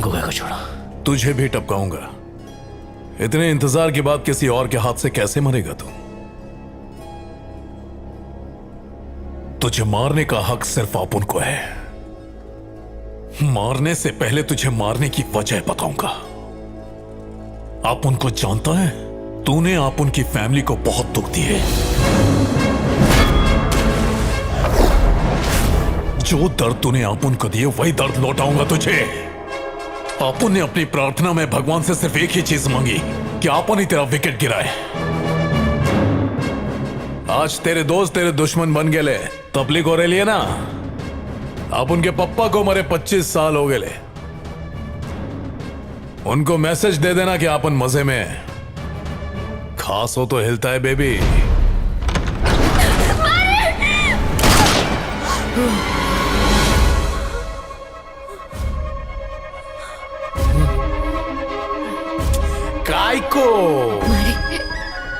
टपकूंगा को छोड़ा। तुझे भी टपकाऊंगा। इतने इंतजार के बाद किसी और के हाथ से कैसे मरेगा तू? तुझे मारने का हक सिर्फ आपुन को है। मारने से पहले तुझे मारने की वजह बताऊंगा। आपुन को जानता है, तूने आपुन की फैमिली को बहुत दुख दिए। जो दर्द तूने आपुन को दिए वही दर्द लौटाऊंगा तुझे। आपुन ने अपनी प्रार्थना में भगवान से सिर्फ एक ही चीज मांगी कि आपुन ही तेरा विकेट गिराए। आज तेरे दोस्त तेरे दुश्मन बन गए। तबलीग हो रही है ना? अब उनके पप्पा को मरे 25 साल हो गए। उनको मैसेज दे देना कि आपन मजे में है। खास हो तो हिलता है बेबी। काय को मारे,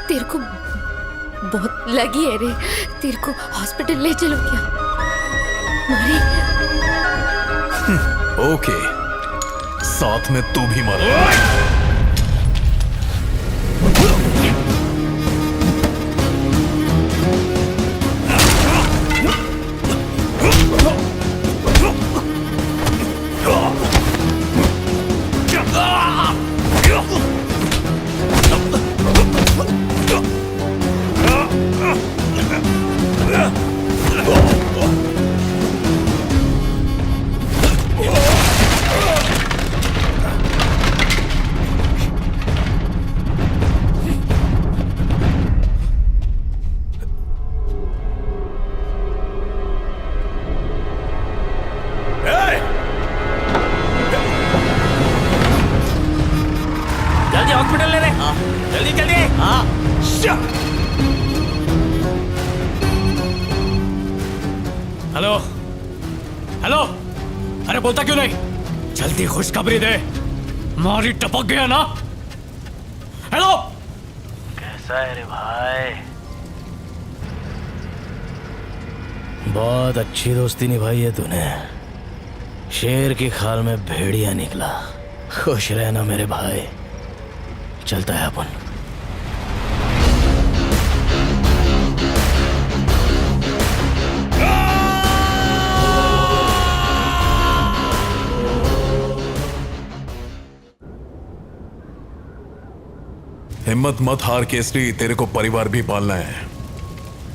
तेरे को बहुत लगी है रे। तेरे को हॉस्पिटल ले चलो क्या? मारे। ओके, साथ में तू भी मर। जल्दी हॉस्पिटल ले रहे। जल्दी जल्दी। हेलो हेलो, अरे बोलता क्यों नहीं? जल्दी खुशखबरी दे। मारी टपक गया ना? हेलो, कैसा है रे भाई? बहुत अच्छी दोस्ती निभाई है तूने। शेर की खाल में भेड़िया निकला। खुश रहना मेरे भाई। चलता है अपन। हिम्मत मत हार केसरी, तेरे को परिवार भी पालना है।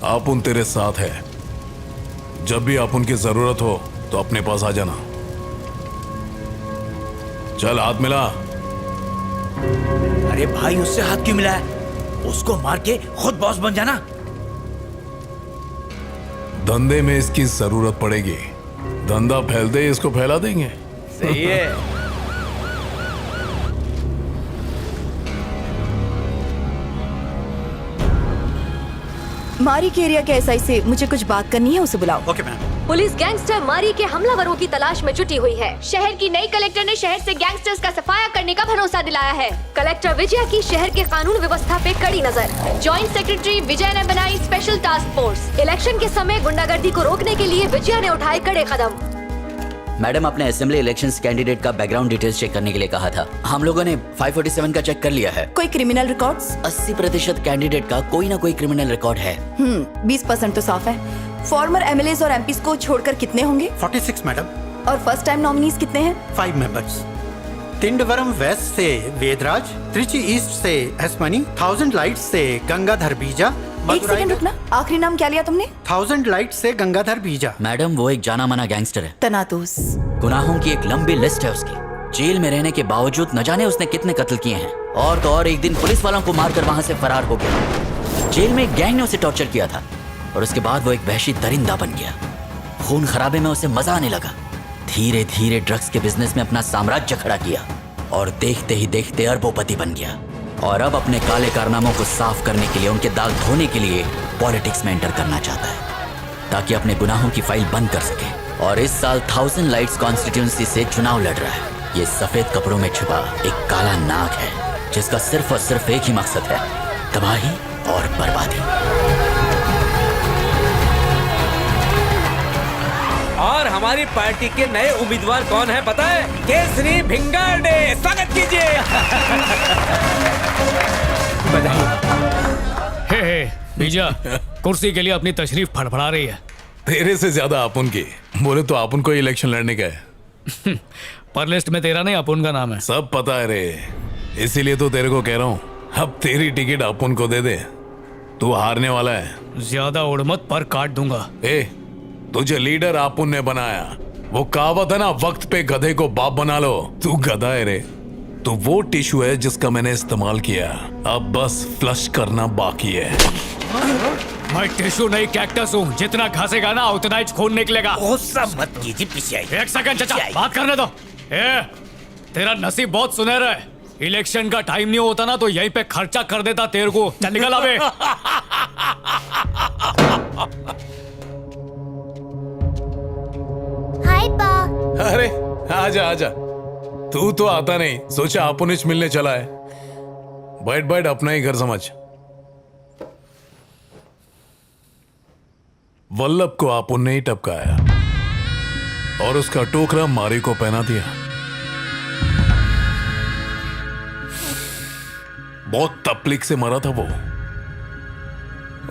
आपुन तेरे साथ है। जब भी आपुन की जरूरत हो तो अपने पास आ जाना। चल हाथ मिला। अरे भाई, उससे हाथ क्यों मिलाया? उसको मार के खुद बॉस बन जाना। धंधे में इसकी जरूरत पड़ेगी। धंधा फैलते इसको फैला देंगे। सही है। मारी के एरिया के एसआई से मुझे कुछ बात करनी है, उसे बुलाओ। Okay ma'am. पुलिस गैंगस्टर मारी के हमलावरों की तलाश में जुटी हुई है। शहर की नई कलेक्टर ने शहर से गैंगस्टर्स का सफाया करने का भरोसा दिलाया है। कलेक्टर विजया की शहर के कानून व्यवस्था पे कड़ी नजर। जॉइंट सेक्रेटरी विजय ने बनाई स्पेशल टास्क फोर्स। इलेक्शन के समय गुंडागर्दी को रोकने के लिए विजया ने उठाए कड़े कदम। मैडम, आपने असेंबली इलेक्शंस कैंडिडेट का बैकग्राउंड डिटेल्स चेक करने के लिए कहा था। हम लोगों ने 547 का चेक कर लिया है। कोई क्रिमिनल रिकॉर्ड्स? 80% कैंडिडेट का कोई ना कोई क्रिमिनल रिकॉर्ड है। 20% तो साफ है। फॉर्मर एमएलएस और एमपीस को छोड़कर कितने होंगे? 46 मैडम। और फर्स्ट टाइम नॉमिनीज कितने हैं? 5 मेंबर्स। तिंडवरम वेस्ट से वेदराज, त्रिची ईस्ट से एसमनी, 1000 लाइट से गंगाधर बीजा। एक सेकंड रुकना, आखिरी नाम क्या लिया तुमने? 1000 लाइट से गंगाधर बीजा। मैडम, वो एक जाना माना गैंगस्टर है। तनातुस। गुनाहों की एक लंबी लिस्ट है उसकी। जेल में रहने के बावजूद न जाने उसने कितने कत्ल किए हैं। और तो और एक दिन पुलिस वालों को मारकर वहां से फरार हो गया। जेल में एक गैंग ने उसे टॉर्चर किया था और उसके बाद वो एक वहशी दरिंदा बन गया। खून खराबे में उसे मजा आने लगा। धीरे धीरे ड्रग्स के बिजनेस में अपना साम्राज्य खड़ा किया और देखते ही देखते अरबोपति बन गया। और अब अपने काले कारनामों को साफ करने के लिए, उनके दाग धोने के लिए पॉलिटिक्स में एंटर करना चाहता है ताकि अपने गुनाहों की फाइल बंद कर सके। और इस साल 1000 लाइट्स कॉन्स्टिट्यूंसी से चुनाव लड़ रहा है। ये सफेद कपड़ों में छुपा एक काला नाग है जिसका सिर्फ और सिर्फ एक ही मकसद है, तबाही और बर्बादी। और हमारी पार्टी के नए उम्मीदवार कौन है पता है? केसरी भिंगाड़े, स्वागत कीजिए। हे बीजा, कुर्सी के लिए अपनी तशरीफ फड़फड़ा रही है। तेरे से ज्यादा अपुन की। बोले तो अपुन को इलेक्शन लड़ने का है। पर लिस्ट में तेरा नहीं अपुन का नाम है। सब पता है रे, इसीलिए तो तेरे को कह रहा हूँ, अब तेरी टिकट अपुन को दे दे। तू हारने वाला है। ज्यादा उड़ मत, पर काट दूंगा। ए, तुझे लीडर अपुन ने बनाया। वो कहावत है ना, वक्त पे गधे को बाप बना लो। तू गधा है रे। तो वो टिश्यू है जिसका मैंने इस्तेमाल किया, अब बस फ्लश करना बाकी है। मैं टिश्यू नहीं कैक्टस हूँ, जितना घासेगा ना उतना ही खून निकलेगा। गुस्सा मत कीजिए, पीछे आइए। एक सेकंड चाचा, बात करने दो। ए, तेरा नसीब बहुत सुनहरा है। इलेक्शन का टाइम नहीं होता ना तो यहीं पे खर्चा कर देता तेरे को। चल निकल अबे। हाय पा। अरे आजा आजा, तू तो आता नहीं, सोचा अपुनिच मिलने चला है। बैठ बैठ, अपना ही घर समझ। वल्लभ को अपुन ने ही टपकाया और उसका टोकरा मारी को पहना दिया। बहुत तकलीफ से मरा था वो,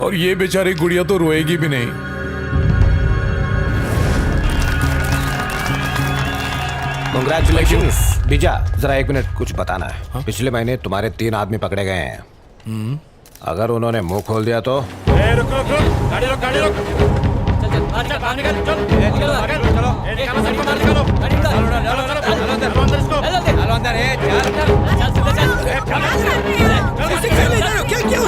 और ये बेचारी गुड़िया तो रोएगी भी नहीं। कांग्रेचुलेशंस। बीजा, जरा 1 मिनट, कुछ बताना है। हाँ? पिछले महीने तुम्हारे 3 आदमी पकड़े गए हैं। अगर उन्होंने मुंह खोल दिया तो? रुक रुक रुक, गाड़ी रोक, गाड़ी रोक। चल चल, अच्छा बाहर निकल, चल। चलो चलो, निकालो सड़क पर, निकालो। गाड़ी निकालो, चलो अंदर इसको। चलो अंदर, चल सीधे चल। क्या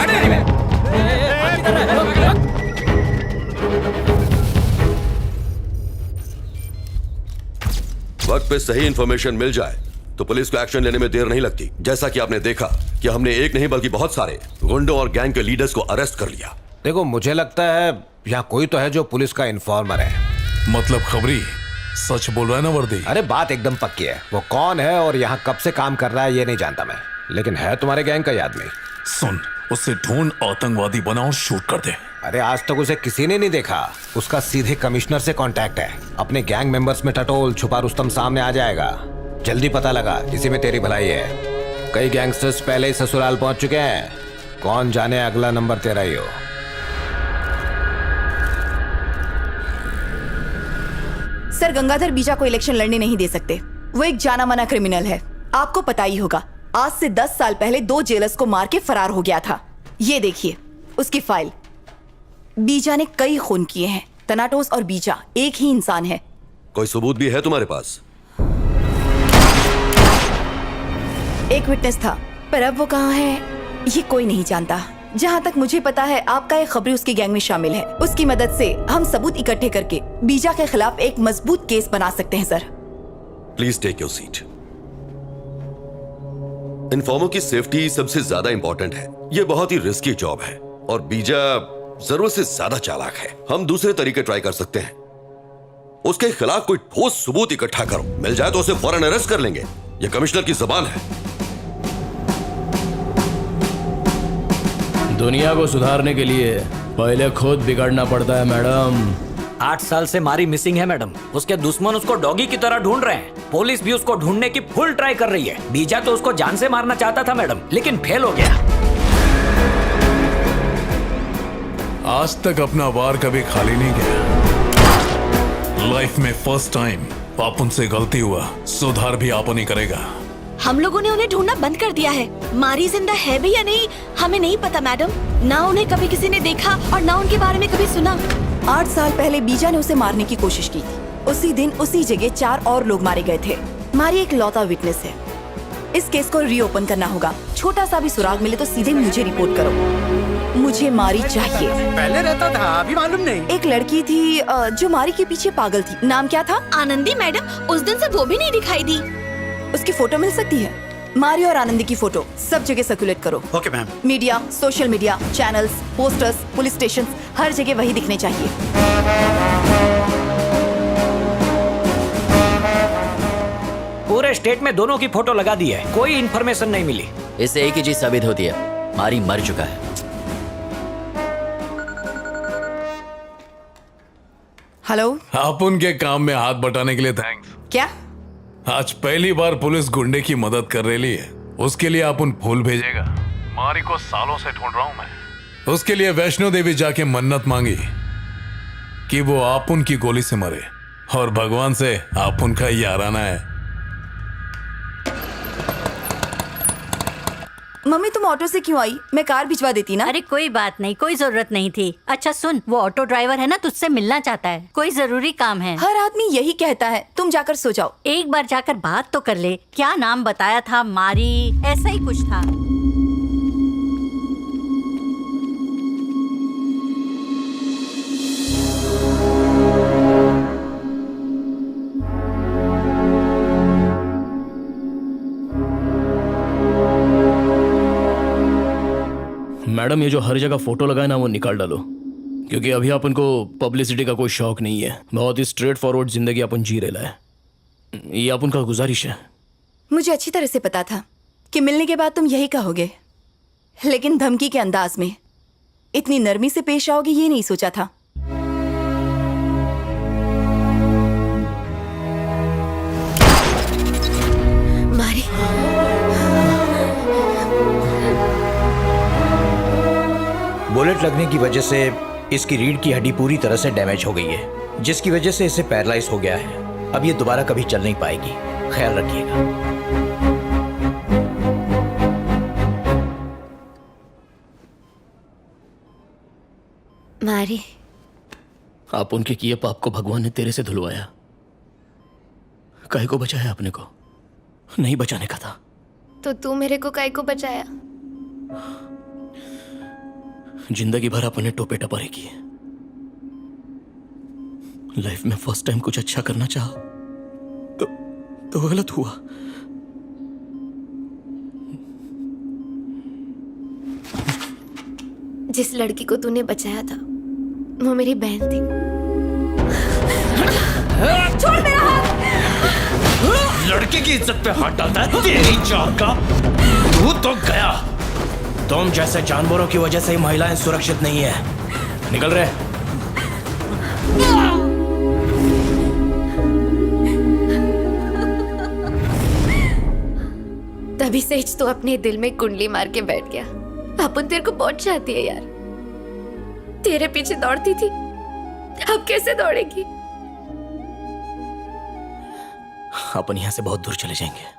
वक्त पे सही इंफॉर्मेशन मिल जाए तो पुलिस को एक्शन लेने में देर नहीं लगती। जैसा कि आपने देखा कि हमने एक नहीं बल्कि बहुत सारे गुंडों और गैंग के लीडर्स को अरेस्ट कर लिया। देखो, मुझे लगता है यहाँ कोई तो है जो पुलिस का इन्फॉर्मर है। मतलब खबरी सच बोल रहा है ना वर्दी? अरे बात एकदम पक्की है। वो कौन है और यहाँ कब से काम कर रहा है ये नहीं जानता मैं, लेकिन है तुम्हारे गैंग का ही आदमी। सुन, उससे ढूंढ आतंकवादी बना और शूट कर दे। अरे आज तक उसे किसी ने नहीं देखा। उसका सीधे कमिश्नर से कांटेक्ट है। अपने गैंग मेंबर्स में टटोल छुपा रुस्तम सामने आ जाएगा। जल्दी पता लगा, इसी में तेरी भलाई है। कई गैंगस्टर्स पहले ही ससुराल पहुंच चुके हैं। कौन जाने अगला नंबर तेरा ही हो। सर, गंगाधर बीजा को इलेक्शन लड़ने नहीं दे सकते। वो एक जाना माना क्रिमिनल है, आपको पता ही होगा। आज से 10 साल पहले 2 जेलर्स को मार के फरार हो गया था। ये देखिए उसकी फाइल। बीजा ने कई खून किए हैं। तनाटोस और बीजा एक ही इंसान है। कोई सबूत भी है तुम्हारे पास? एक विटनेस था, पर अब वो कहाँ है ये कोई नहीं जानता। जहाँ तक मुझे पता है आपका एक खबरी उसकी गैंग में शामिल है। उसकी मदद से हम सबूत इकट्ठे करके बीजा के खिलाफ एक मजबूत केस बना सकते हैं। Sir please take your seat. Informer की सेफ्टी सबसे ज्यादा इंपॉर्टेंट है। ये बहुत ही रिस्की जॉब है और बीजा जरूरत से ज्यादा चालाक है। हम दूसरे तरीके ट्राई कर सकते हैं। उसके खिलाफ कोई ठोस सबूत इकट्ठा करो, मिल जाए तो उसे फौरन अरेस्ट कर लेंगे। ये कमिश्नर की जबान है। दुनिया को सुधारने के लिए पहले खुद बिगड़ना पड़ता है मैडम। 8 साल से मारी मिसिंग है मैडम। उसके दुश्मन उसको डॉगी की तरह ढूंढ रहे हैं। पुलिस भी उसको ढूंढने की फुल ट्राई कर रही है। बीजा तो उसको जान से मारना चाहता था मैडम, लेकिन फेल हो गया। आज तक अपना वार कभी खाली नहीं गया। लाइफ में फर्स्ट टाइम पापुन से गलती हुआ, सुधार भी आपन ही करेगा। हम लोगों ने उन्हें ढूंढना बंद कर दिया है। मारी जिंदा है भी या नहीं हमें नहीं पता मैडम। ना उन्हें कभी किसी ने देखा और ना उनके बारे में कभी सुना। 8 साल पहले बीजा ने उसे मारने की कोशिश की थी। उसी दिन उसी जगह 4 और लोग मारे गए थे। मारी एक लौता विटनेस है। इस केस को रीओपन करना होगा। छोटा सा भी सुराग मिले तो सीधे मुझे रिपोर्ट करो। मुझे मारी चाहिए। पहले रहता था, अभी मालूम नहीं। एक लड़की थी जो मारी के पीछे पागल थी। नाम क्या था? आनंदी मैडम। उस दिन से वो भी नहीं दिखाई दी। उसकी फोटो मिल सकती है? मारी और आनंदी की फोटो सब जगह सर्कुलेट करो। Okay ma'am. Media, social media, channels, posters, police station, हर जगह वही दिखने चाहिए। पूरे स्टेट में दोनों की फोटो लगा दी है, कोई इन्फॉर्मेशन नहीं मिली। इससे एक ही चीज साबित होती है, मारी मर चुका है। हेलो। आप उनके काम में हाथ बटाने के लिए थैंक्स। क्या? आज पहली बार पुलिस गुंडे की मदद कर रही है, उसके लिए आप उन फूल भेजेगा। मारी को सालों से ढूंढ रहा हूं मैं। उसके लिए वैष्णो देवी जाके मन्नत मांगी कि वो आप उनकी गोली से मरे, और भगवान से आप उनका याराना है। मम्मी तुम ऑटो से क्यों आई? मैं कार भिजवा देती ना। अरे कोई बात नहीं, कोई जरूरत नहीं थी। अच्छा सुन, वो ऑटो ड्राइवर है ना, तुझसे मिलना चाहता है, कोई जरूरी काम है। हर आदमी यही कहता है, तुम जाकर सो जाओ। एक बार जाकर बात तो कर ले। क्या नाम बताया था? मारी, ऐसा ही कुछ था। मैडम ये जो हर जगह फोटो लगाए ना वो निकाल डालो, क्योंकि अभी अपन को पब्लिसिटी का कोई शौक नहीं है। बहुत ही स्ट्रेट फॉरवर्ड जिंदगी अपन जी रहे है। ये अपन का गुजारिश है। मुझे अच्छी तरह से पता था कि मिलने के बाद तुम यही कहोगे, लेकिन धमकी के अंदाज में इतनी नरमी से पेश आओगे ये नहीं सोचा था। मारी, बुलेट लगने की वजह से इसकी रीढ़ की हड्डी पूरी तरह से डैमेज हो गई है, जिसकी वजह से इसे पैरालाइज हो गया है। अब ये दोबारा कभी चल नहीं पाएगी। ख्याल रखिएगा। मारी, आप उनके किए पाप को भगवान ने तेरे से धुलवाया। काहे को बचाया अपने को? नहीं बचाने का था। तो तू मेरे को काहे को बचाया? जिंदगी भर अपने टोपे टपारे किए। लाइफ में फर्स्ट टाइम कुछ अच्छा करना चाहा तो गलत हुआ। जिस लड़की को तूने बचाया था वो मेरी बहन थी। छोड़ मेरा हाथ। लड़के की इज्जत पे हाथ डालता है तेरी जान का। तू तो गया। तुम जैसे जानवरों की वजह से ही महिलाएं सुरक्षित नहीं है। निकल रहे। तभी से तो अपने दिल में कुंडली मार के बैठ गया। अपन तेरे को बहुत चाहती है यार, तेरे पीछे दौड़ती थी, अब कैसे दौड़ेगी? अपन यहां से बहुत दूर चले जाएंगे।